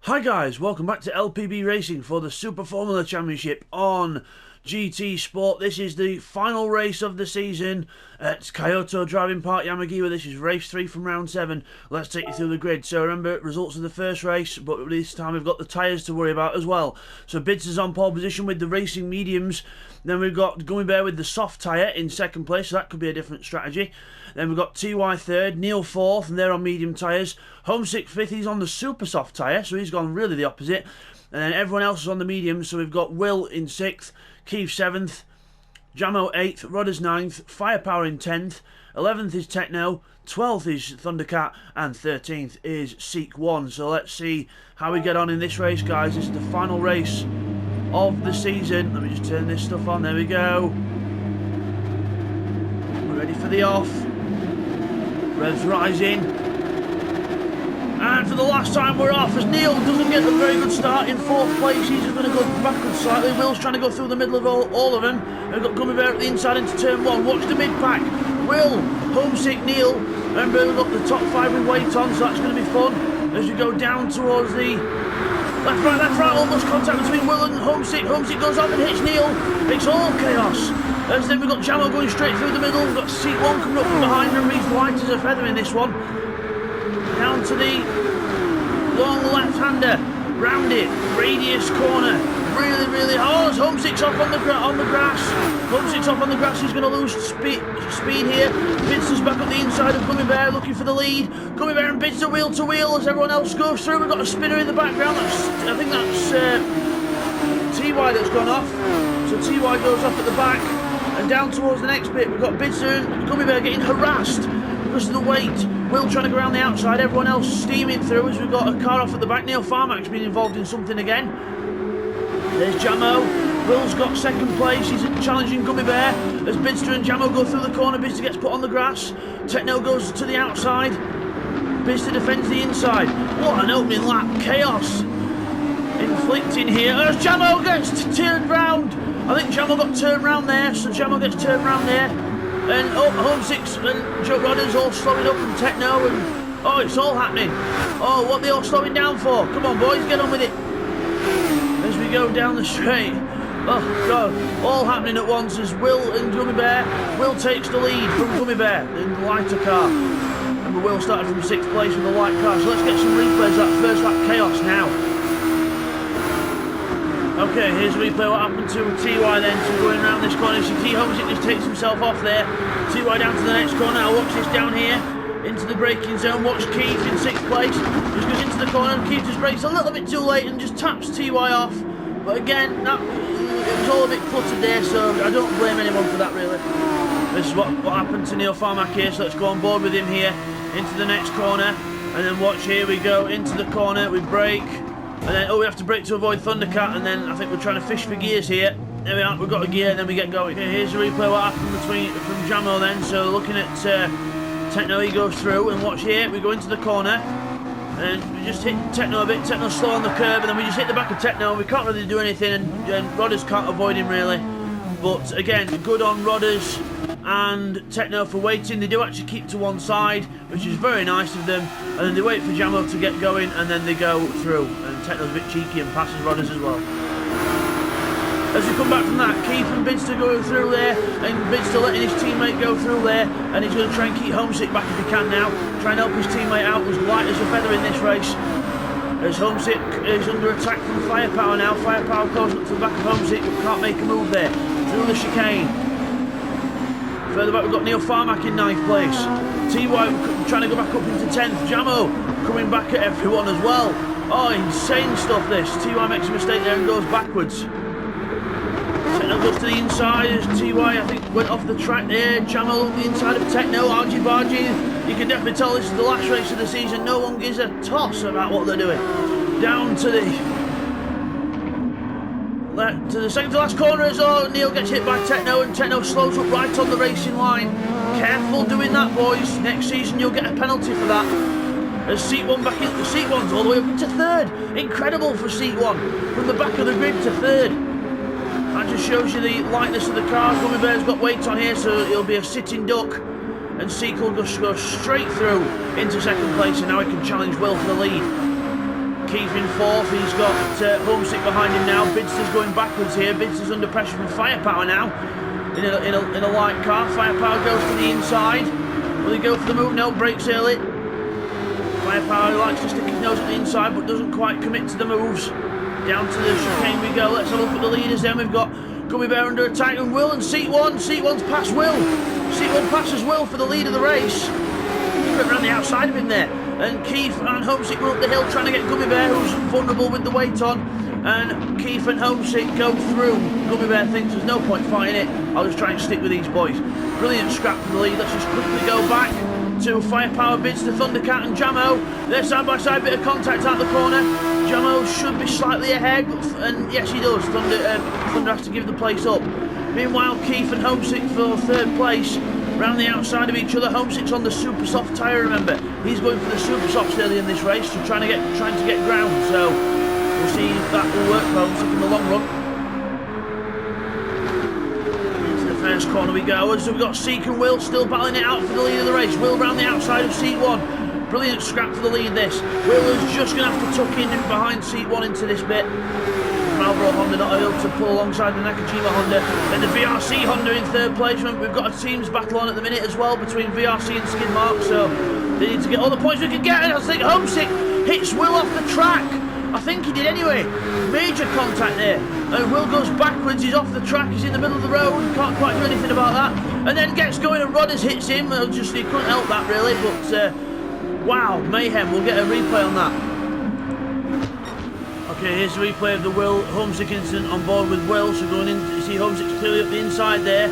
Hi guys, welcome back to LPB Racing for the Super Formula Championship on GT Sport. This is the final race of the season at Kyoto Driving Park, Yamagiwa. This is race 3 from round 7. Let's take you through the grid. So remember, results of the first race, but this time we've got the tyres to worry about as well. So Bidzster's on pole position with the racing mediums. Then we've got Gummy Bear with the soft tyre in second place, so that could be a different strategy. Then we've got TY third, Neil fourth, and they're on medium tyres. Homesick fifth, he's on the super soft tyre, so he's gone really the opposite. And then everyone else is on the mediums, so we've got Will in 6th, Keith 7th, Jamo 8th, Rodders 9th, Firepower in 10th, 11th is Techno, 12th is Thundercat, and 13th is Seek 1. So let's see how we get on in this race, guys. This is the final race of the season. Let me just turn this stuff on, there we go. We're ready for the off. Revs rising. And for the last time we're off as Neil doesn't get a very good start in 4th place. He's going to go backwards slightly. Will's trying to go through the middle of all of them. We've got Gummy Bear at the inside into turn 1. Watch the mid-pack. Will, Homesick, Neil. Remember, we've got the top 5 with weight on, so that's going to be fun. As we go down towards the left, right, almost contact between Will and Homesick. Homesick goes off and hits Neil. It's all chaos. As then we've got Jamo going straight through the middle. We've got Seat 1 coming up from behind him. He's light as a feather in this one. Down to the long left-hander. Round it. Radius corner. Really hard. Homesick's off on the grass. Homesick's off on the grass. He's going to lose speed here. Bidzster's back at the inside of Gummy Bear looking for the lead. Gummy Bear and Bidzster wheel to wheel as everyone else goes through. We've got a spinner in the background. I think that's TY that's gone off. So TY goes off at the back. And down towards the next bit, we've got Bidzster and Gummy Bear getting harassed because of the weight. Will trying to go around the outside, everyone else steaming through as we've got a car off at the back. Neil Farmack's been involved in something again. There's Jamo. Will's got second place. He's challenging Gummy Bear as Bidzster and Jamo go through the corner. Bidzster gets put on the grass. Techno goes to the outside. Bidzster defends the inside. What an opening lap. Chaos inflicting here as Jamo gets turned round. I think Jamo got turned round there, so Jamo gets turned round there. And Homesicks and Joe Rodders all slowing up and Techno and oh, it's all happening. Oh, what are they all slowing down for? Come on, boys, get on with it. As we go down the straight. Oh, God, all happening at once as Will and Gummy Bear. Will takes the lead from Gummy Bear in the lighter car. And Will started from 6th place with the light car. So let's get some replays of that first lap chaos now. Okay, here's a replay what happened to TY then, so going around this corner. You see Homesick just takes himself off there. TY down to the next corner. Now watch this down here, into the braking zone. Watch Keith in 6th place. Just goes into the corner and Keith just brakes a little bit too late and just taps TY off. But again, it was all a bit cluttered there, so I don't blame anyone for that really. This is what happened to Neil Farmack here, so let's go on board with him here, into the next corner. And then watch, here we go, into the corner, we brake. And then, we have to brake to avoid Thundercat, and then I think we're trying to fish for gears here. There we are, we've got a gear, and then we get going. Okay, here's a replay what happened from Jamo then. So looking at Techno, he goes through, and watch here, we go into the corner, and we just hit Techno a bit. Techno's slow on the curb, and then we just hit the back of Techno, and we can't really do anything, and Rodders can't avoid him really. But again, good on Rodders and Techno for waiting. They do actually keep to one side, which is very nice of them, and then they wait for Jamo to get going, and then they go through. And Techno's a bit cheeky and passes Rodders as well. As we come back from that, Keith and Bidzster going through there, and Bidzster letting his teammate go through there, and he's going to try and keep Homesick back if he can now, try and help his teammate out, who's light as a feather in this race. As Homesick is under attack from Firepower now. Firepower goes up to the back of Homesick, but can't make a move there. Through the chicane. Further back we've got Neil Farmack in 9th place. TY trying to go back up into 10th. Jamo coming back at everyone as well. Oh, insane stuff this. TY makes a mistake there and goes backwards. Techno goes to the inside as TY I think went off the track there. Jamo on the inside of Techno, argy-bargy. You can definitely tell this is the last race of the season. No one gives a toss about what they're doing. Down to the second to last corner as well. Neil gets hit by Techno and Techno slows up right on the racing line. Careful doing that, boys. Next season you'll get a penalty for that. As Seat 1 back in, Seat 1's all the way up into 3rd. Incredible for Seat 1. From the back of the grid to 3rd. That just shows you the lightness of the car. Gummy Bear's got weight on here, so it'll be a sitting duck. And Seat will just go straight through into 2nd place, and now he can challenge Will for the lead. Keith in fourth, he's got Homesick behind him now. Bidzster's going backwards here. Bidzster's under pressure from Firepower now. In a light car, Firepower goes to the inside. Will he go for the move? No, brakes early. Firepower likes to stick his nose at the inside but doesn't quite commit to the moves. Down to the chicane we go. Let's have a look at the leaders then. We've got Gummy Bear under attack and Will and Seat 1. Seat 1's past Will. Seat 1 passes Will for the lead of the race. He's around the outside of him there. And Keith and Homesick were up the hill trying to get Gummy Bear, who's vulnerable with the weight on. And Keith and Homesick go through. Gummy Bear thinks there's no point fighting it. I'll just try and stick with these boys. Brilliant scrap for the lead. Let's just quickly go back to Firepower, Bidzster, Thundercat and Jamo. They're side by side, bit of contact out the corner. Jamo should be slightly ahead, and yes he does. Thunder has to give the place up. Meanwhile, Keith and Homesick for third place. Round the outside of each other. Homesick's on the super soft tyre, remember. He's going for the super softs early in this race, so trying to get ground. So we'll see if that will work for Homesick in the long run. Into the first corner we go. So we've got Seek and Will still battling it out for the lead of the race. Will round the outside of Seat 1. Brilliant scrap for the lead this. Will is just going to have to tuck in behind Seat 1 into this bit. Marlboro Honda not able to pull alongside the Nakajima Honda. Then the VRC Honda in third place. We've got a teams battle on at the minute as well between VRC and Skidmark, so they need to get all the points we can get. And I think Homesick hits Will off the track. I think he did anyway. Major contact there. And Will goes backwards, he's off the track, he's in the middle of the road, can't quite do anything about that. And then gets going and Rodders hits him. He couldn't help that really, but wow, mayhem. We'll get a replay on that. Okay, here's the replay of the Will Homesick incident on board with Will. So going in, you see Homesick's clearly up the inside there.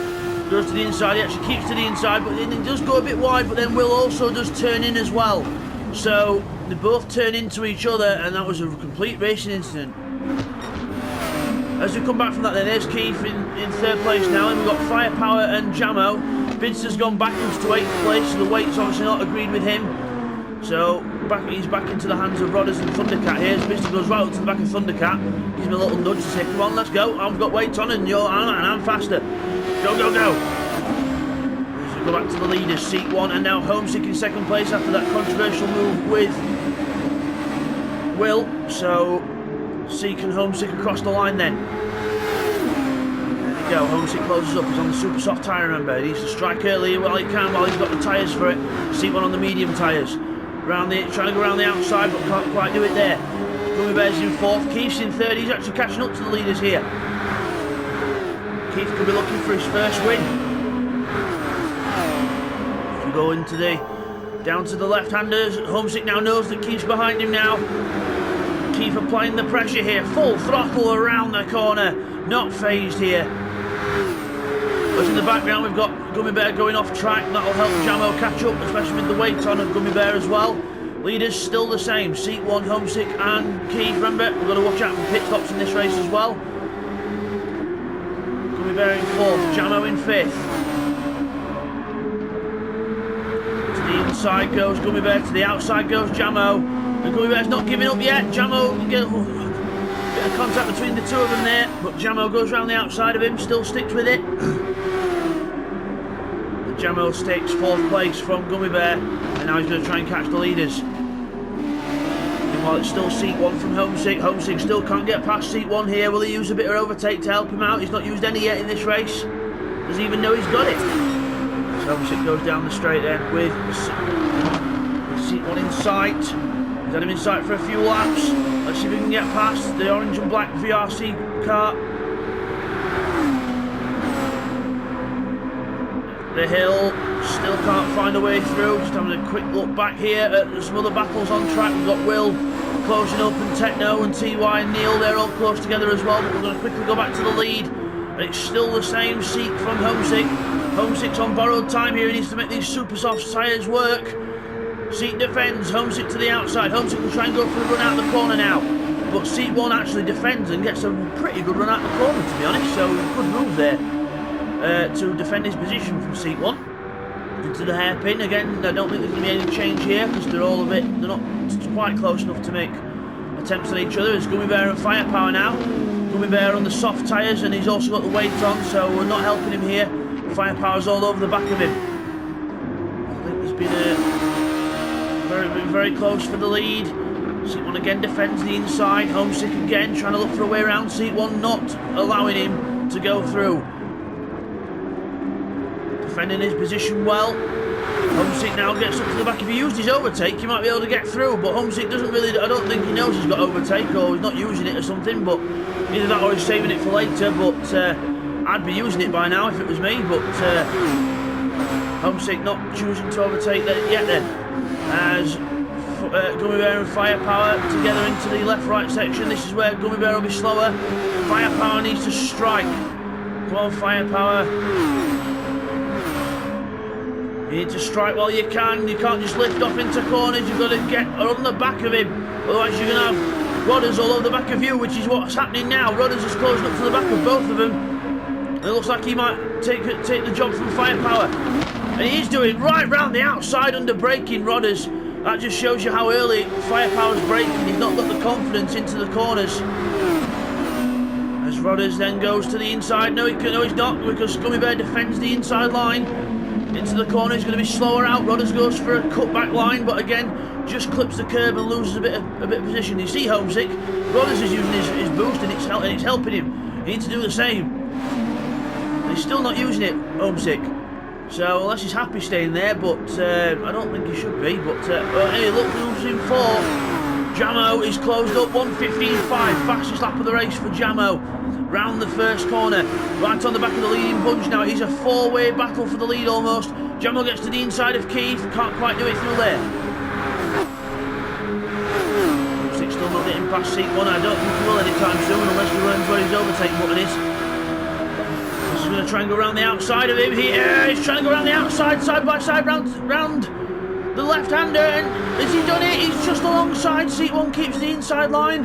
Goes to the inside, he actually keeps to the inside, but then he does go a bit wide, but then Will also does turn in as well. So they both turn into each other, and that was a complete racing incident. As we come back from that then, there's Keith in third place now, and we've got Firepower and Jamo. Bidzster's gone backwards to 8th place, so the weight's obviously not agreed with him. So he's back into the hands of Rodders and Thundercat here. Bidzster goes right up to the back of Thundercat. Gives him a little nudge to say, come on, let's go. I've got weights on and I'm faster. Go, go, go. So we go back to the leaders, Seat 1, and now Homesick in second place after that controversial move with Will. So Seek and Homesick across the line then. There we go, Homesick closes up. He's on the super soft tyre, remember. He needs to strike early while he can, while he's got the tyres for it. Seat 1 on the medium tyres. Trying to go around the outside, but can't quite do it there. Gummy Bear's in fourth, Keith's in third. He's actually catching up to the leaders here. Keith could be looking for his first win. If we go into down to the left-handers, Homesick now knows that Keith's behind him now. Keith applying the pressure here, full throttle around the corner, not phased here. But in the background we've got Gummy Bear going off track. That'll help Jamo catch up, especially with the weight on of Gummy Bear as well. Leaders still the same, Seat 1, Homesick and Keith. Remember, we've got to watch out for pit stops in this race as well. Gummy Bear in fourth, Jamo in fifth. To the inside goes Gummy Bear, to the outside goes Jamo. And Gummy Bear's not giving up yet. Jamo can get a bit of contact between the two of them there, but Jamo goes around the outside of him, still sticks with it. Jamo sticks fourth place from Gummy Bear, and now he's going to try and catch the leaders. Meanwhile, it's still Seat 1 from Homesick. Homesick still can't get past Seat 1 here. Will he use a bit of overtake to help him out? He's not used any yet in this race. Doesn't even know he's got it. So Homesick goes down the straight then with Seat 1 in sight. He's had him in sight for a few laps. Let's see if we can get past the orange and black VRC car. The hill, still can't find a way through. Just having a quick look back here at some other battles on track. We've got Will closing up, and Techno and TY and Neil, they're all close together as well. But we're going to quickly go back to the lead. And it's still the same Seek from Homesick. Homesick's on borrowed time here. He needs to make these super soft tyres work. Seek defends, Homesick to the outside. Homesick will try and go for the run out of the corner now. But Seat 1 actually defends and gets a pretty good run out of the corner, to be honest. So good move there. To defend his position from Seat 1 into the hairpin. Again, I don't think there's going to be any change here because they're not quite close enough to make attempts on each other. It's Gummy Bear and Firepower now. Gummy Bear on the soft tyres, and he's also got the weight on, so we're not helping him here. Firepower's all over the back of him. I think there's been very close for the lead. Seat 1 again defends the inside. Homesick again, trying to look for a way around. Seat 1 not allowing him to go through. Defending his position well. Homesick now gets up to the back. If he used his overtake, he might be able to get through, but Homesick doesn't really, I don't think he knows he's got overtake, or he's not using it or something, but either that or he's saving it for later. But I'd be using it by now if it was me, but Homesick not choosing to overtake that yet then. As Gummy Bear and Firepower together into the left-right section. This is where Gummy Bear will be slower. Firepower needs to strike. Come on, Firepower. You need to strike while you can. You can't just lift off into corners. You've got to get on the back of him. Otherwise you're going to have Rodders all over the back of you, which is what's happening now. Rodders is closing up to the back of both of them. And it looks like he might take the job from Firepower. And he is doing right round the outside under braking Rodders. That just shows you how early Firepower's braking. He's not got the confidence into the corners. As Rodders then goes to the inside. No, he's not, because Gummy Bear defends the inside line. Into the corner, he's going to be slower out. Rodders goes for a cutback line, but again, just clips the curb and loses a bit of position. You see Homesick, Rodders is using his boost and it's helping him. He needs to do the same. He's still not using it, Homesick. So unless he's happy staying there, but I don't think he should be. But anyway, look who's in fourth. Jamo is closed up, 1:15.5, fastest lap of the race for Jamo. Round the first corner, right on the back of the leading bunch now. He's a four-way battle for the lead almost. Jamo gets to the inside of Keith, can't quite do it through there. Six still not getting past seat 1. I don't think he will anytime soon unless he learns where his overtake button is. He's going to try and go around the outside of him here. He's trying to go around the outside, side by side, round the left-hander. And has he done it? He's just alongside. Seat 1 keeps the inside line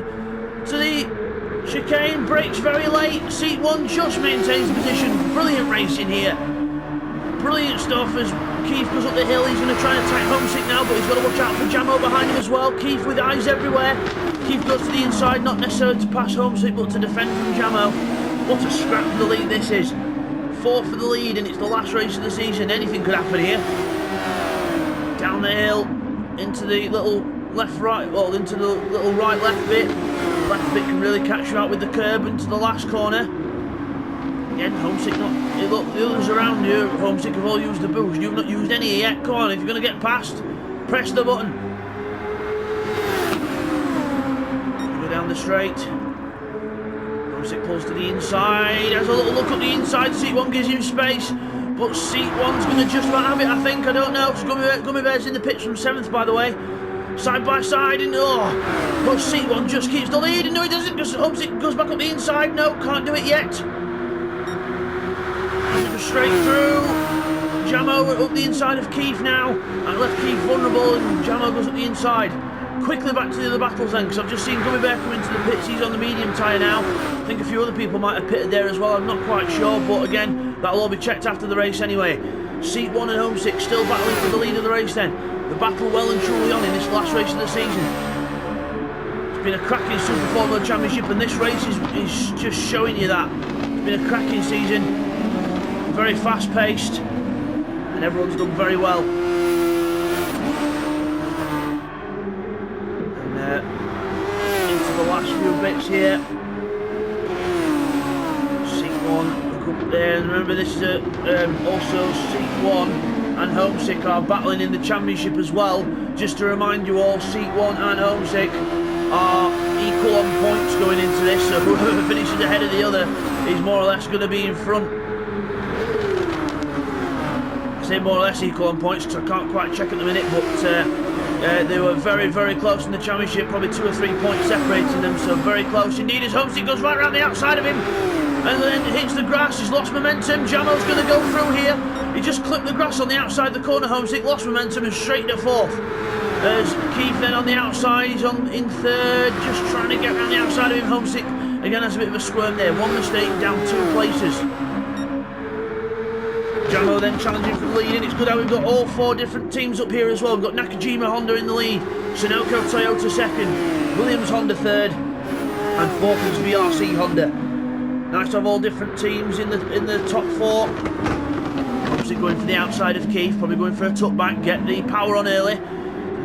to the chicane, brakes very late. Seat 1 just maintains the position. Brilliant racing here. Brilliant stuff as Keith goes up the hill. He's going to try and attack Homesick now, but he's got to watch out for Jamo behind him as well. Keith with eyes everywhere. Keith goes to the inside, not necessarily to pass Homesick, but to defend from Jamo. What a scrap for the lead this is. 4th for the lead, and it's the last race of the season. Anything could happen here. Down the hill, into the little left-right, well, into the little right-left bit. Left bit can really catch you out with the curb into the last corner. Again, Homesick not. Look, the others around you, Homesick have all used the boost. You've not used any yet. Come on, if you're going to get past, press the button. Go down the straight. Homesick pulls to the inside. Has a little look at the inside. Seat 1 gives him space, but Seat 1's going to just about have it, I think. I don't know. Gummy Bear's in the pits from 7th, by the way. Side by side, and but Seat 1 just keeps the lead, and no he doesn't, because Homesick goes back up the inside. No, can't do it yet. Straight through. Jamo up the inside of Keith now, and left Keith vulnerable, and Jamo goes up the inside. Quickly back to the other battles then, because I've just seen Gummy Bear come into the pits. He's on the medium tyre now. I think a few other people might have pitted there as well. I'm not quite sure, but again, that'll all be checked after the race anyway. Seat 1 and Homesick still battling for the lead of the race then. The battle well and truly on in this last race of the season. It's been a cracking Super Formula Championship, and this race is just showing you that. It's been a cracking season, very fast paced, and everyone's done very well. And into the last few bits here. Seat 1, look up there, and remember this is also Seat 1 and Homesick are battling in the championship as well. Just to remind you all, Seat 1 and Homesick are equal on points going into this, so whoever finishes ahead of the other is more or less going to be in front. I say more or less equal on points because I can't quite check at the minute, but they were very, very close in the championship, probably 2 or 3 points separating them, so very close indeed as Homesick goes right around the outside of him and then hits the grass. He's lost momentum. Jamo's going to go through here. He just clipped the grass on the outside of the corner. Homesick lost momentum and straight to 4th. As Keith then on the outside, he's in 3rd, just trying to get around the outside of him. Homesick again has a bit of a squirm there. One mistake, down 2 places. Jamo then challenging for the lead, and it's good how we've got all 4 different teams up here as well. We've got Nakajima Honda in the lead, Sunoco Toyota 2nd, Williams Honda 3rd, and 4th is VRC Honda. Nice to have all different teams in the top 4. Obviously going for the outside of Keith, probably going for a tuck back, get the power on early.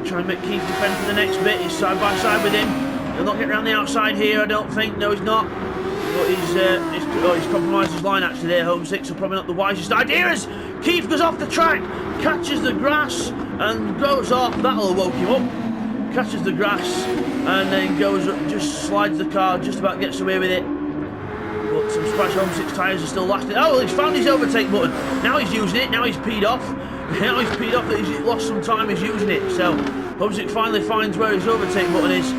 Try and make Keith defend for the next bit. He's side by side with him. He'll not get around the outside here, I don't think. No, he's not. But he's compromised his line actually there, Homesick, so probably not the wisest idea as Keith goes off the track, catches the grass and goes off. That'll have woke him up. Catches the grass and then goes up, just slides the car, just about gets away with it. But some scratch Homesick's tyres are still lasting. Oh, well, he's found his overtake button. Now he's using it, now he's peed off. Now he's peed off that he's lost some time, he's using it. So Homesick finally finds where his overtake button is.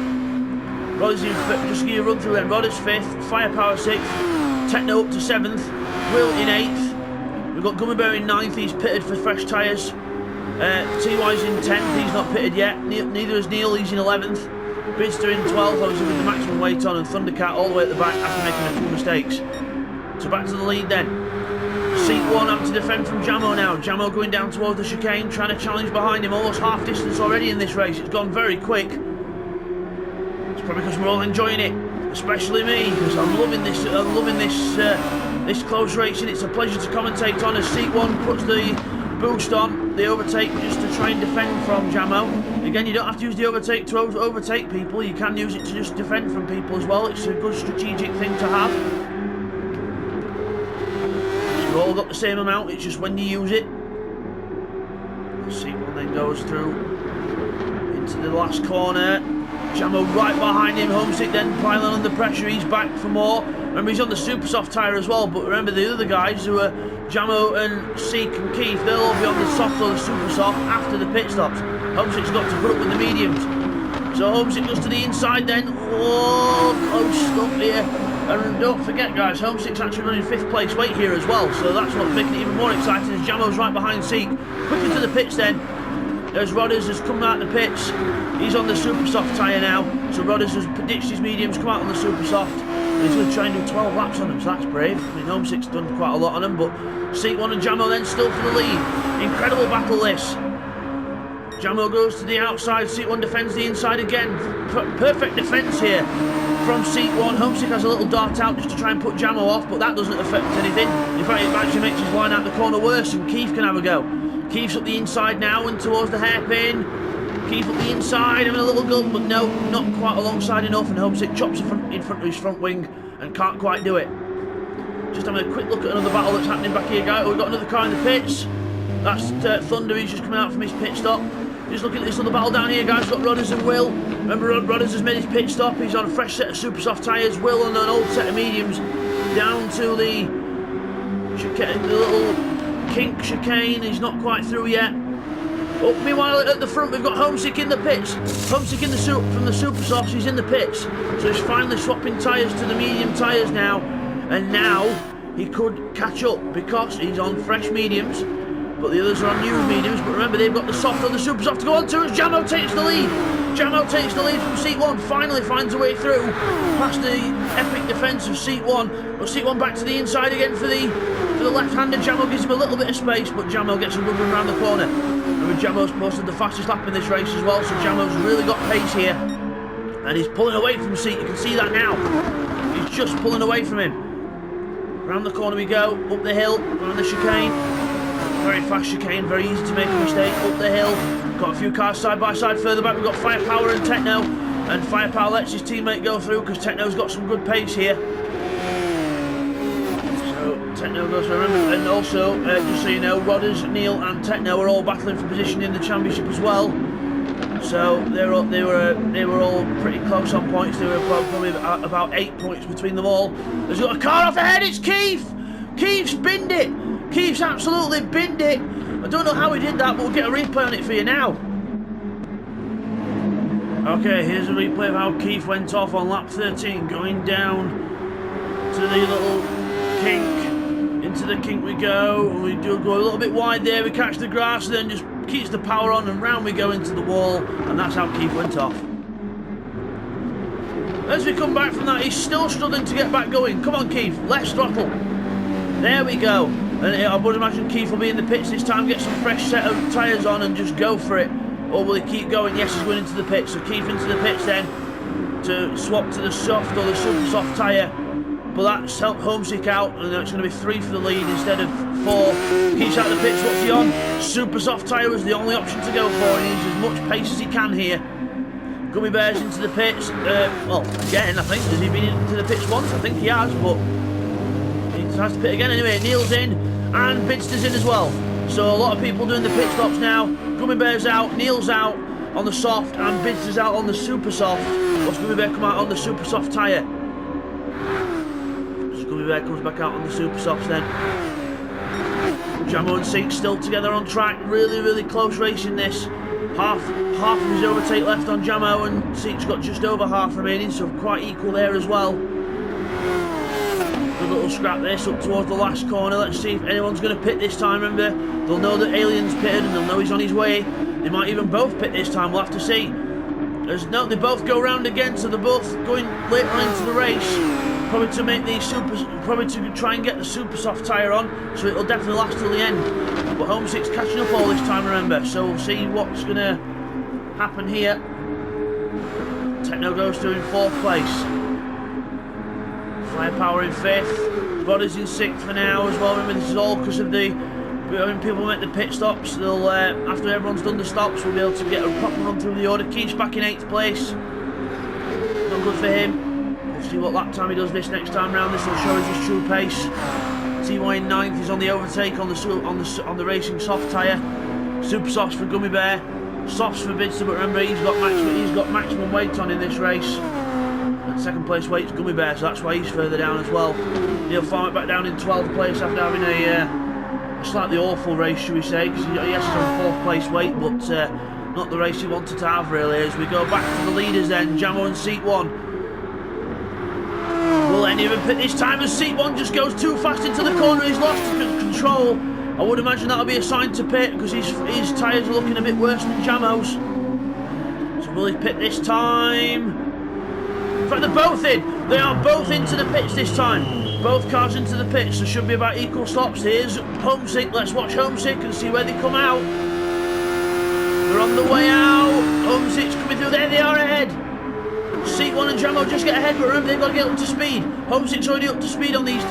Roddy's in fifth, just give you a run through then. Roddy's 5th, Firepower 6th, Techno up to 7th, Will in 8th. We've got Gummybear in 9th, he's pitted for fresh tyres. TY's in 10th, he's not pitted yet. Neither is Neil, he's in 11th. Bidzster in 12th, obviously with the maximum weight on, and Thundercat all the way at the back after making a few mistakes. So back to the lead then. Seat 1 having to defend from Jamo now. Jamo going down towards the chicane, trying to challenge behind him, almost half distance already in this race. It's gone very quick. Probably because we're all enjoying it, especially me, because I'm loving this. This close racing. It's a pleasure to commentate on as Seat 1 puts the boost on the overtake just to try and defend from Jamo. Again, you don't have to use the overtake to overtake people. You can use it to just defend from people as well. It's a good strategic thing to have. We've all got the same amount. It's just when you use it. Seat 1 then goes through into the last corner. Jamo right behind him, Homesick then piling under pressure, he's back for more. Remember he's on the super soft tyre as well, but remember the other guys who are Jamo and Seek and Keith, they'll all be on the soft or the super soft after the pit stops. Homesick's got to put up with the mediums. So Homesick goes to the inside then, oh, close stuff here. And don't forget guys, Homesick's actually running 5th place weight here as well, so that's what's making it even more exciting as Jamo's right behind Seek. Quick into the pits then. There's Rodders has come out of the pits. He's on the super soft tyre now. So Rodders has ditched his mediums, come out on the super soft. And he's going to try and do 12 laps on them, so that's brave. I mean, Homesick's done quite a lot on them, but Seat 1 and Jamo then still for the lead. Incredible battle this. Jamo goes to the outside, Seat 1 defends the inside again. Perfect defence here from Seat 1. Homesick has a little dart out just to try and put Jamo off, but that doesn't affect anything. In fact, it actually makes his line out the corner worse, and Keith can have a go. Keith's up the inside now and towards the hairpin. Keith up the inside, having a little go, but no, not quite alongside enough, and Homesick chops in front of his front wing and can't quite do it. Just having a quick look at another battle that's happening back here, guys. We've got another car in the pits. That's Thunder, he's just coming out from his pit stop. Just looking at this other battle down here, guys. We've got Rodders and Will. Remember, Rodders has made his pit stop. He's on a fresh set of super soft tyres. Will on an old set of mediums. Down to the little kink chicane. He's not quite through yet. Oh, meanwhile, at the front, we've got Homesick in the pits. Homesick in the from the super softs. He's in the pits. So he's finally swapping tyres to the medium tyres now. And now he could catch up because he's on fresh mediums. But the others are on new mediums, but remember they've got the soft on the super soft to go on to as Jamo takes the lead. Jamo takes the lead from Seat 1, finally finds a way through past the epic defence of Seat 1. But Seat 1 back to the inside again for the left-hander. Jamo gives him a little bit of space, but Jamo gets a good run around the corner. Remember Jamo's posted the fastest lap in this race as well, so Jamo's really got pace here. And he's pulling away from Seat, you can see that now. He's just pulling away from him. Round the corner we go, up the hill, around the chicane. Very fast chicane, very easy to make a mistake. Up the hill, got a few cars side by side further back. We've got Firepower and Techno, and Firepower lets his teammate go through because Techno's got some good pace here. So Techno goes for remember, and also just so you know, Rodders, Neil, and Techno are all battling for position in the championship as well. So they were all pretty close on points. They were probably about 8 points between them all. There's got a car off ahead. It's Keith. Keith's binned it. Keith's absolutely binned it. I don't know how he did that, but we'll get a replay on it for you now. Okay, here's a replay of how Keith went off on lap 13, going down to the little kink. Into the kink we go, and we do go a little bit wide there. We catch the grass, and then just keeps the power on, and round we go into the wall, and that's how Keith went off. As we come back from that, he's still struggling to get back going. Come on, Keith, less throttle. There we go. And I would imagine Keith will be in the pits this time, get some fresh set of tyres on and just go for it. Or will he keep going? Yes, he's going into the pits. So Keith into the pits then to swap to the soft or the super soft tyre. but that's helped Homesick out, and it's going to be 3 for the lead instead of 4. Keeps out the pits. What's he on? Super soft tyre was the only option to go for. He needs as much pace as he can here. Gummy Bear's into the pits. Well, again, I think. Has he been into the pits once? I think he has, but he has to pit again anyway. Neil's in, and Bidzster's in as well. So a lot of people doing the pit stops now. Gummy Bear's out, Neil's out on the soft, and Bidzster's out on the super soft. Watch Gummy Bear come out on the super soft tyre. So Gummy Bear comes back out on the super softs then. Jamo and Seek still together on track. Really, really close racing this. Half of his overtake left on Jamo, and Seek's got just over half remaining, so quite equal there as well. Good little scrap this up towards the last corner. Let's see if anyone's going to pit this time. Remember, they'll know that Alien's pitted and they'll know he's on his way. They might even both pit this time. We'll have to see. No, they both go round again, so they're both going later on into the race. Probably to make these probably to try and get the super soft tyre on, so it'll definitely last till the end. But Homesick's catching up all this time, remember. So we'll see what's going to happen here. Techno goes through in 4th place. Firepower in 5th. Body's in 6th for now as well. Remember, this is all because of the when people make the pit stops. They'll after everyone's done the stops, we'll be able to get a proper run through the order. Keeps back in 8th place. Not good for him. We'll see what lap time he does this next time round. This will show us his true pace. TY in 9th. He's on the overtake on the racing soft tyre. Super softs for Gummy Bear. Softs for Bidzster, but remember he's got maximum weight on in this race. And 2nd place weight's Gummy Bear, so that's why he's further down as well. Neil Farmer back down in 12th place after having a slightly awful race, should we say, because yes, he's on 4th place weight, but not the race he wanted to have really. As we go back to the leaders then, Jamo and Seat 1. Will any of them pit this time as Seat 1 just goes too fast into the corner? He's lost control. I would imagine that'll be a sign to pit because his tyres are looking a bit worse than Jamo's. So will he pit this time? In fact, they're both in. They are both into the pits this time. Both cars into the pits. There should be about equal stops. Here's Homesick. Let's watch Homesick and see where they come out. They're on the way out. Homesick's coming through. There they are ahead. Seat 1 and Jamo just get ahead, but remember they've got to get up to speed. Homesick's already up to speed on his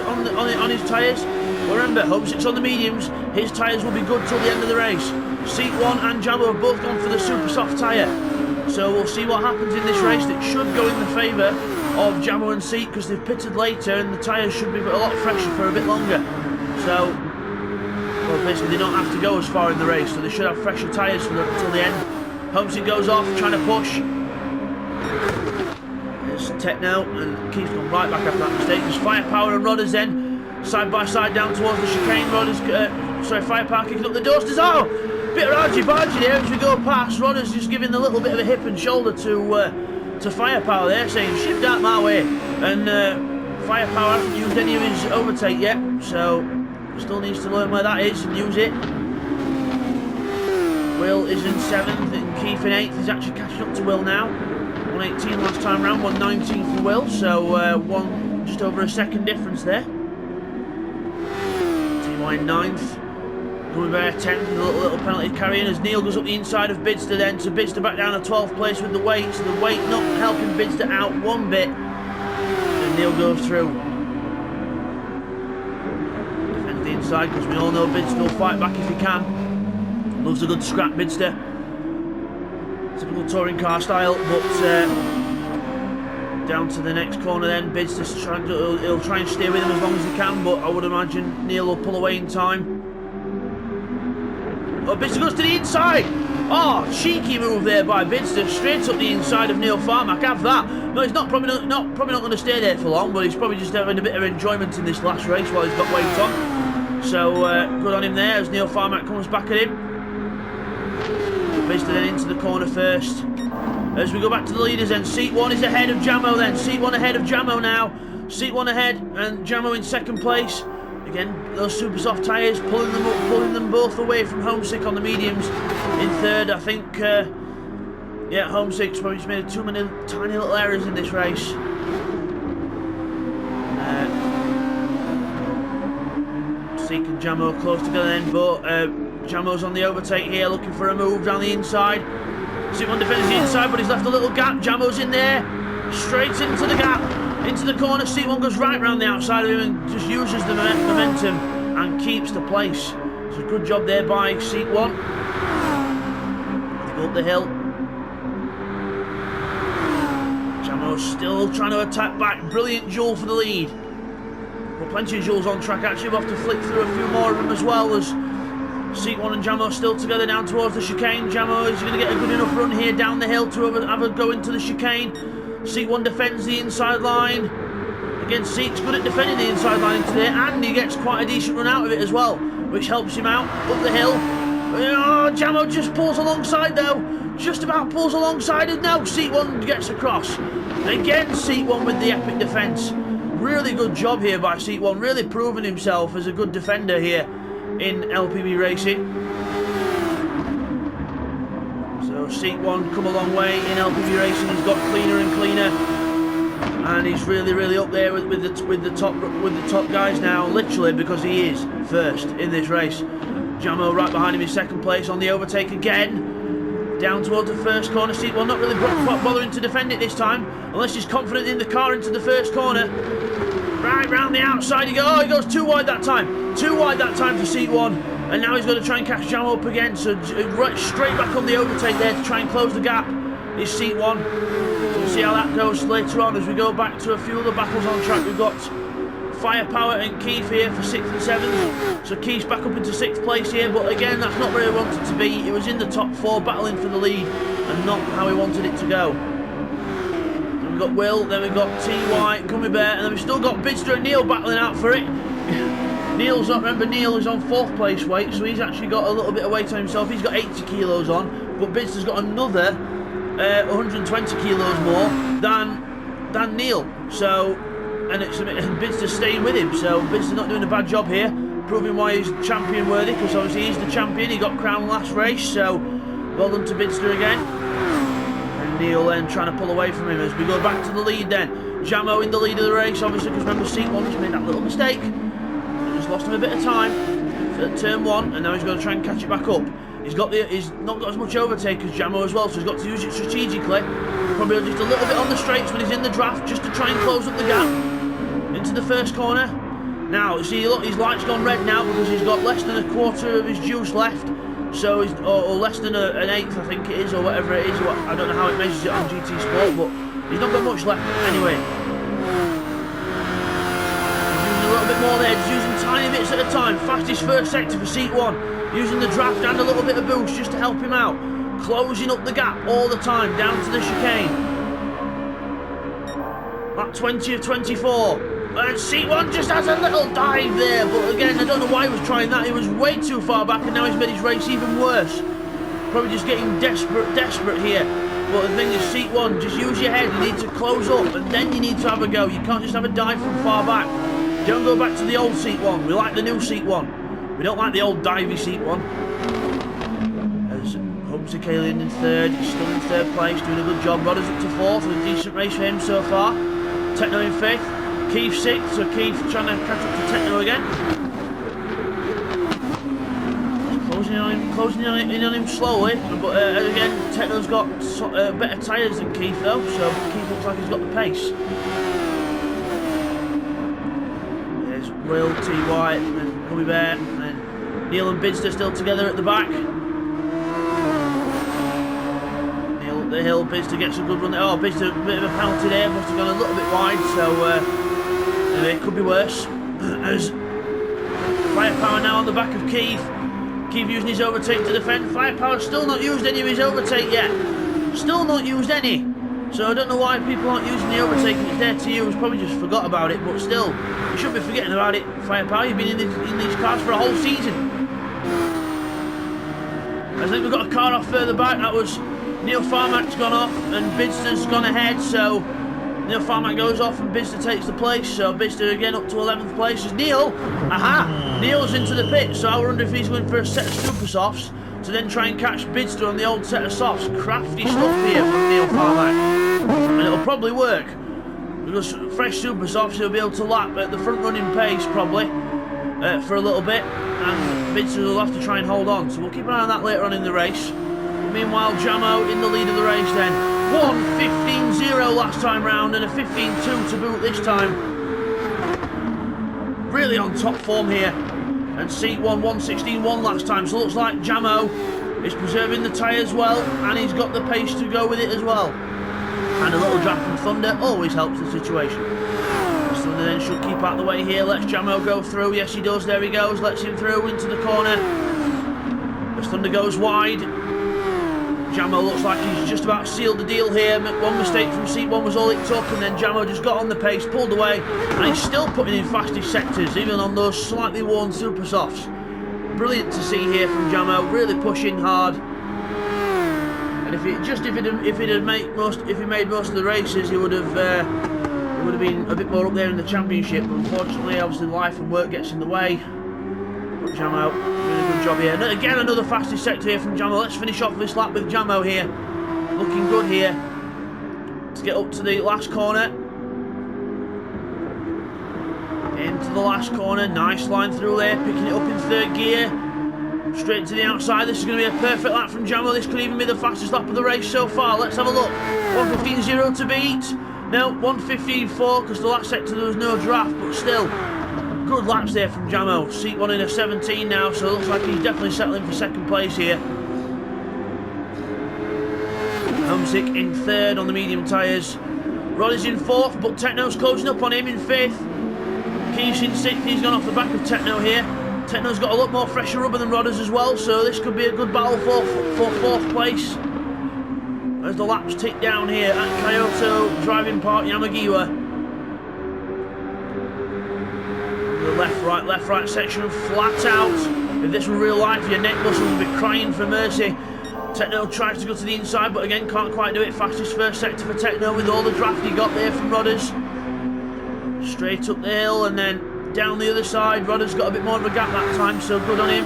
tyres. But remember, Homesick's on the mediums. His tyres will be good till the end of the race. Seat 1 and Jamo have both gone for the super soft tyre. So we'll see what happens in this race. That should go in the favour of Jamo and Seat because they've pitted later and the tyres should be a lot fresher for a bit longer. So, well, basically they don't have to go as far in the race, so they should have fresher tyres until the end. Homesick goes off, trying to push. There's Techno and keeps going right back after that mistake. There's Firepower and Rodders then. Side by side down towards the chicane. Rodders, Firepower kicking up the doorsters. Oh! Bit of argy-bargy there as we go past. Rodders just giving a little bit of a hip and shoulder to Firepower there, saying shift out my way. And Firepower hasn't used any of his overtake yet, so still needs to learn where that is and use it. Will is in 7th and Keith in 8th. He's actually catching up to Will now. 118 last time round, 119 for Will, so just over a second difference there. TY in 9th. Gummy Bear 10th with a little penalty carrying as Neil goes up the inside of Bidzster then. So Bidzster back down to 12th place with the weight. So the weight not helping Bidzster out one bit. And Neil goes through. Defends the inside because we all know Bidzster will fight back if he can. Loves a good scrap, Bidzster. Typical touring car style, but down to the next corner then. Bidzster's he'll try and stay with him as long as he can, but I would imagine Neil will pull away in time. Oh, Bidzster goes to the inside. Oh, cheeky move there by Bidzster, straight up the inside of Neil Farmack. Have that. No, he's probably not going to stay there for long, but he's probably just having a bit of enjoyment in this last race while he's got weight on. So good on him there as Neil Farmack comes back at him. Bidzster then into the corner first. As we go back to the leaders then, Seat 1 is ahead of Jamo then. Seat 1 ahead of Jamo now. Seat 1 ahead and Jamo in 2nd place. Again, those super soft tyres pulling them up, pulling them both away from Homesick on the mediums. In 3rd, I think, yeah, Homesick's probably just made too many tiny little errors in this race. Seek and Jamo close together then, but Jamo's on the overtake here, looking for a move down the inside. Seat 1 defends the inside, but he's left a little gap. Jamo's in there, straight into the gap. Into the corner, Seat 1 goes right round the outside of him and just uses the momentum and keeps the place. It's a good job there by Seat 1. They go up the hill. Jamo's still trying to attack back. Brilliant duel for the lead. Got plenty of duels on track actually. We'll have to flick through a few more of them as well, as Seat 1 and Jamo still together down towards the chicane. Jamo is going to get a good enough run here down the hill to have a go into the chicane. Seat 1 defends the inside line. Again, Seat's good at defending the inside line today, and he gets quite a decent run out of it as well, which helps him out up the hill. Oh, Jamo just pulls alongside though. Just about pulls alongside, and now Seat 1 gets across. Again, Seat 1 with the epic defence. Really good job here by Seat 1, really proving himself as a good defender here in LPB racing. So Seat 1 come a long way in LPB racing. He's got cleaner and cleaner, and he's really up there with the top guys now, literally, because he is first in this race. Jamo right behind him in second place on the overtake again. Down towards the first corner. Seat 1 not really bothering to defend it this time, unless he's confident in the car into the first corner. Right round the outside he goes. Oh, he goes too wide that time. Too wide that time for Seat 1. And now he's going to try and catch Jamo up again. So right straight back on the overtake there to try and close the gap is Seat 1. So we'll see how that goes later on as we go back to a few other battles on track. We've got Firepower and Keith here for 6th and 7th. So Keith's back up into 6th place here, but again, that's not where he wanted to be. He was in the top 4 battling for the lead and not how he wanted it to go. Then we've got Will, then we've got TY, Gummy Bear, and then we've still got Bidzster and Neil battling out for it. Remember Neil is on 4th place weight, so he's actually got a little bit of weight on himself. He's got 80 kilos on, but Bidzster's got another 120 kilos more than Neil. So, and Bidzster's staying with him, so Bidzster's not doing a bad job here, proving why he's champion worthy, because obviously he's the champion. He got crowned last race, so well done to Bidzster again. And Neil then trying to pull away from him as we go back to the lead then. Jamo in the lead of the race, obviously, because remember Seat 1 just made that little mistake. Just lost him a bit of time at turn 1, and now he's going to try and catch it back up. He's not got as much overtake as Jamo as well, so he's got to use it strategically. Probably just a little bit on the straights when he's in the draft, just to try and close up the gap into the first corner. Now, see, look, his light's gone red now because he's got less than a quarter of his juice left. So he's, or less than an eighth, I think it is, or whatever it is. I don't know how it measures it on GT Sport, but he's not got much left anyway. He's using a little bit more there, just using tiny bits at a time. Fastest first sector for Seat 1, using the draft and a little bit of boost just to help him out. Closing up the gap all the time, down to the chicane. At 20 of 24. And Seat 1 just has a little dive there, but again, I don't know why he was trying that. He was way too far back, and now he's made his race even worse. Probably just getting desperate here. But the thing is, Seat 1, just use your head. You need to close up, and then you need to have a go. You can't just have a dive from far back. Don't go back to the old Seat 1. We like the new Seat 1. We don't like the old divey Seat 1. As Humpsy Kalian in 3rd, he's still in 3rd place, doing a good job. Rodder's up to 4th, a decent race for him so far. Techno in 5th. Keith 6th, so Keith trying to catch up to Techno again. Closing in on him slowly, but again, Techno's got better tyres than Keith though, so Keith looks like he's got the pace. There's Will, TY, and Gummy Bear, and Neil and Bidzster still together at the back. Neil up the hill, Bidzster gets a good run there. Oh, Bidzster, a bit of a penalty there, must have gone a little bit wide, so anyway, it could be worse. As Firepower now on the back of Keith. Keith using his overtake to defend. Firepower still not used any of his overtake yet. Still not used any. So I don't know why people aren't using the overtake. It's there to use. Probably just forgot about it. But still, you shouldn't be forgetting about it. Firepower, you've been in these cars for a whole season. I think we've got a car off further back. That was Neil Farmack's gone off and Bidzster's gone ahead. So Neil Farmack goes off and Bidzster takes the place, so Bidzster again up to 11th place. As Neil, Neil's into the pit, so I wonder if he's going for a set of super softs to then try and catch Bidzster on the old set of softs. Crafty stuff here from Neil Farmack, and it'll probably work because fresh super softs he'll be able to lap at the front running pace probably for a little bit, and Bidzster will have to try and hold on. So we'll keep an eye on that later on in the race. Meanwhile, Jamo in the lead of the race then. 1:15.0 last time round and a 15.2 to boot this time. Really on top form here. And seat 1, 1:16.1 last time, so looks like Jamo is preserving the tyres well, and he's got the pace to go with it as well. And a little draft from Thunder always helps the situation. Thunder then should keep out the way here, lets Jamo go through, yes he does, there he goes, lets him through into the corner. As Thunder goes wide, Jamo looks like he's just about sealed the deal here. One mistake from seat 1 was all it took, and then Jamo just got on the pace, pulled away, and he's still putting in fastest sectors, even on those slightly worn super softs. Brilliant to see here from Jamo, really pushing hard. And if he made most of the races, he would have been a bit more up there in the championship. But unfortunately, obviously life and work gets in the way. But Jamo doing a good job here. And again, another fastest sector here from Jamo. Let's finish off this lap with Jamo here. Looking good here. Let's get up to the last corner. Into the last corner. Nice line through there. Picking it up in third gear. Straight to the outside. This is going to be a perfect lap from Jamo. This could even be the fastest lap of the race so far. Let's have a look. 1:15.0 to beat. No, 1:15.4 because the last sector there was no draft, but still. Good laps there from Jamo. Seat 1 in a 17 now, so it looks like he's definitely settling for second place here. Homesick in third on the medium tyres. Rod is in fourth, but Techno's closing up on him in fifth. Keith's in sixth, he's gone off the back of Techno here. Techno's got a lot more fresher rubber than Rodders as well, so this could be a good battle for fourth place. As the laps tick down here at Kyoto Driving Park Yamagiwa. The left right section flat out. If this were real life, your neck muscle would be crying for mercy. Techno tries to go to the inside, but again can't quite do it. Fastest first sector for Techno with all the draft he got there from Rodders. Straight up the hill and then down the other side. Rodders got a bit more of a gap that time, so good on him.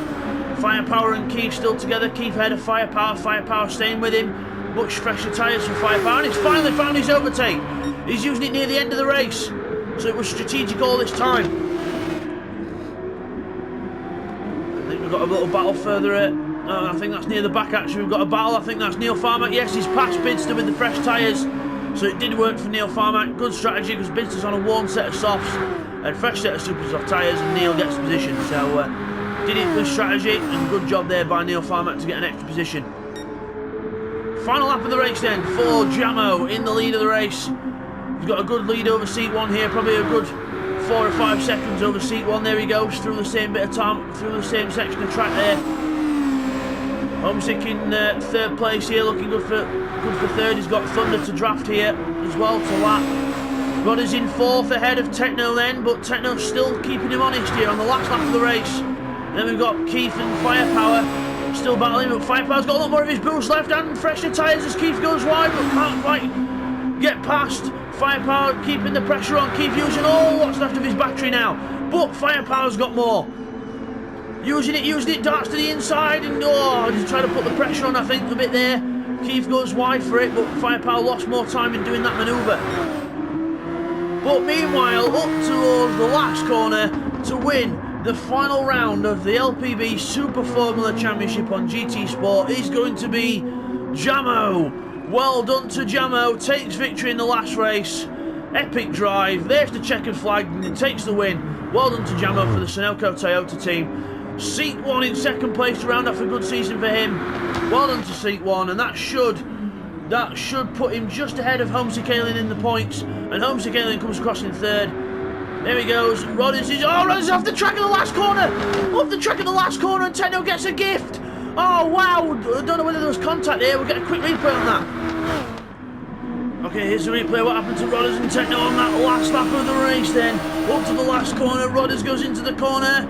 Firepower and Keith still together. Keith ahead of Firepower. Firepower staying with him. Much fresher tyres for Firepower, and he's finally found his overtake. He's using it near the end of the race, so it was strategic all this time. I think we've got a little battle further at... I think that's near the back actually. We've got a battle. I think that's Neil Farmack. Yes, he's passed Bidzster with the fresh tyres, so it did work for Neil Farmack. Good strategy because Bidzster's on a worn set of softs and fresh set of super soft tyres, and Neil gets the position. So did it with strategy, and good job there by Neil Farmack to get an extra position. Final lap of the race then for Jamo in the lead of the race. He's got a good lead over seat 1 here, probably a good 4 or 5 seconds over seat 1. There he goes through the same bit of time, through the same section of track there. Homesick in third place here, looking good for third. He's got Thunder to draft here as well to lap. Rod is in fourth ahead of Techno then, but Techno's still keeping him honest here on the last lap of the race. And then we've got Keith and Firepower. Still battling, but Firepower's got a lot more of his boost left and fresher tyres as Keith goes wide, but can't quite get past. Firepower keeping the pressure on. Keith using all what's left of his battery now, but Firepower's got more. Using it, darts to the inside, and he's trying to put the pressure on, I think, a bit there. Keith goes wide for it, but Firepower lost more time in doing that manoeuvre. But meanwhile, up towards the last corner to win the final round of the LPB Super Formula Championship on GT Sport is going to be Jamo. Well done to Jamo, takes victory in the last race. Epic drive, there's the checkered flag, and he takes the win. Well done to Jamo for the Sunoco Toyota team. Seat 1 in second place to round off a good season for him. Well done to Seat 1, and that should put him just ahead of Homesick Alien in the points, and Homesick Alien comes across in third. There he goes. Rodders is off the track of the last corner. Off the track of the last corner, and Techno gets a gift. Oh wow! I don't know whether there was contact there. We'll get a quick replay on that. Okay, here's the replay. What happened to Rodders and Techno on that last lap of the race? Then up to the last corner. Rodders goes into the corner.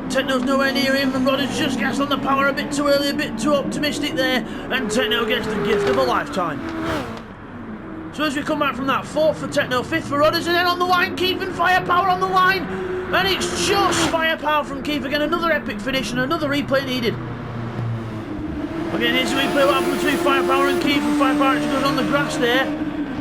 Techno's nowhere near him, and Rodders just gets on the power a bit too early, a bit too optimistic there, and Techno gets the gift of a lifetime. So as we come back from that, 4th for Techno, 5th for Rodders, and then on the line, Keith and Firepower on the line. And it's just Firepower from Keith again. Another epic finish and another replay needed. Again, here's the replay. What happened between Firepower and Keith, and Firepower actually goes on the grass there.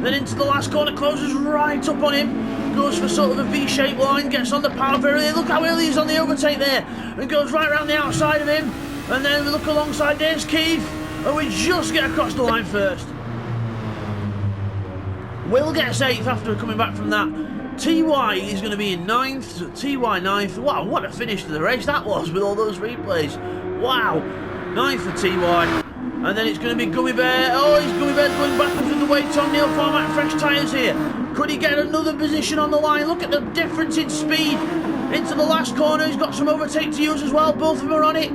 Then into the last corner, closes right up on him. Goes for sort of a V-shaped line, gets on the power very early. Look how early he's on the overtake there. And goes right around the outside of him. And then we look alongside, there's Keith. And we just get across the line first. Will gets 8th after coming back from that. TY is going to be in 9th. So TY 9th. Wow, what a finish to the race that was with all those replays. Wow. 9th for TY. And then it's going to be Gummy Bear. Oh, Gummy Bear's going backwards with the weight on. Neil Farmack, fresh tyres here. Could he get another position on the line? Look at the difference in speed. Into the last corner. He's got some overtake to use as well. Both of them are on it.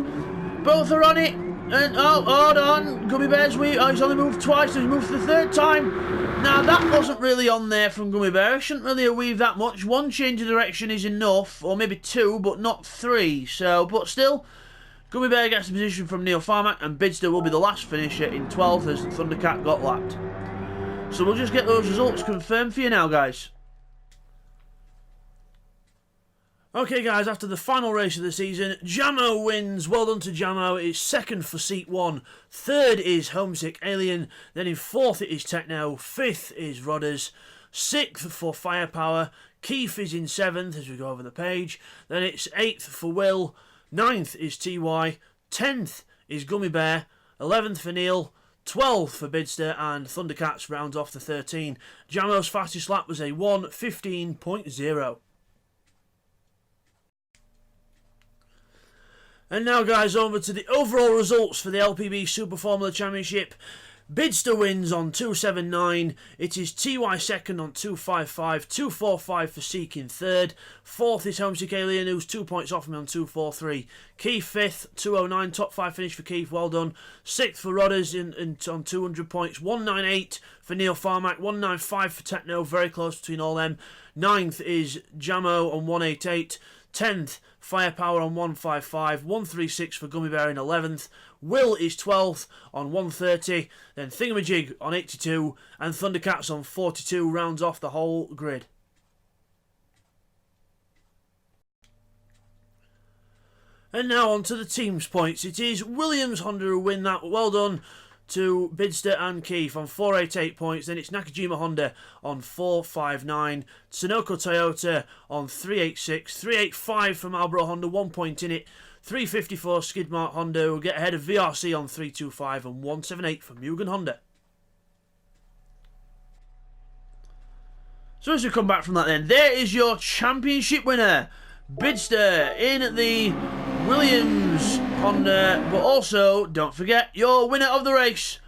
Both are on it. And, oh, hold on. Gummy Bear's weak. Oh, he's only moved twice. So he's moved for the 3rd time. Now, that wasn't really on there from Gummy Bear. I shouldn't really have weaved that much. 1 change of direction is enough. Or maybe 2, but not 3. So, but still... Gummy Bear gets the position from Neil Farmack, and Bidzster will be the last finisher in 12th as Thundercat got lapped. So we'll just get those results confirmed for you now, guys. Okay, guys, after the final race of the season, Jamo wins. Well done to Jamo. It's 2nd for Seat 1. 3rd is Homesick Alien. Then in 4th it is Techno. 5th is Rodders. 6th for Firepower. Keith is in 7th as we go over the page. Then it's 8th for Will. 9th is TY, 10th is Gummy Bear, 11th for Neil, 12th for Bidzster, and Thundercats rounds off the 13. Jamo's fastest lap was a 1:15.0. And now, guys, over to the overall results for the LPB Super Formula Championship. Bidzster wins on 279. It is TY second on 255. 245 for Seek in third. 4th is Homesick Alien, who's 2 points off me on 243. Keith 5th, 209. Top 5 finish for Keith, well done. 6th for Rodders on 200 points. 198 for Neil Farmack. 195 for Techno, very close between all them. 9th is Jamo on 188. 10th, Firepower on 155, 136 for Gummy Bear in 11th. Will is 12th on 130, then Thingamajig on 82, and Thundercats on 42 rounds off the whole grid. And now on to the team's points. It is Williams Honda who win that. Well done to Bidzster and Keith on 488 points. Then it's Nakajima Honda on 459. Sunoco Toyota on 386. 385 from Marlboro Honda, 1 point in it. 354 Skidmark Honda will get ahead of VRC on 325, and 178 from Mugen Honda. So as we come back from that then, there is your championship winner. Bidzster in the Williams Honda, but also, don't forget, your winner of the race,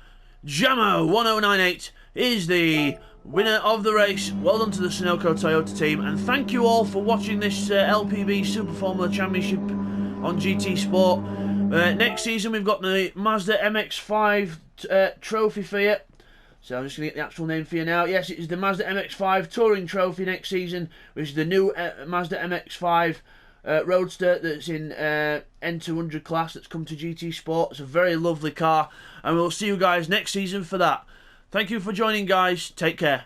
Jamo 1098, is the winner of the race. Well done to the Sunoco Toyota team, and thank you all for watching this LPB Super Formula Championship on GT Sport. Next season we've got the Mazda MX-5 trophy for you. So I'm just going to get the actual name for you now. Yes, it is the Mazda MX-5 Touring Trophy next season, which is the new Mazda MX-5 Roadster that's in N200 class that's come to GT Sport. It's a very lovely car, and we'll see you guys next season for that. Thank you for joining, guys. Take care.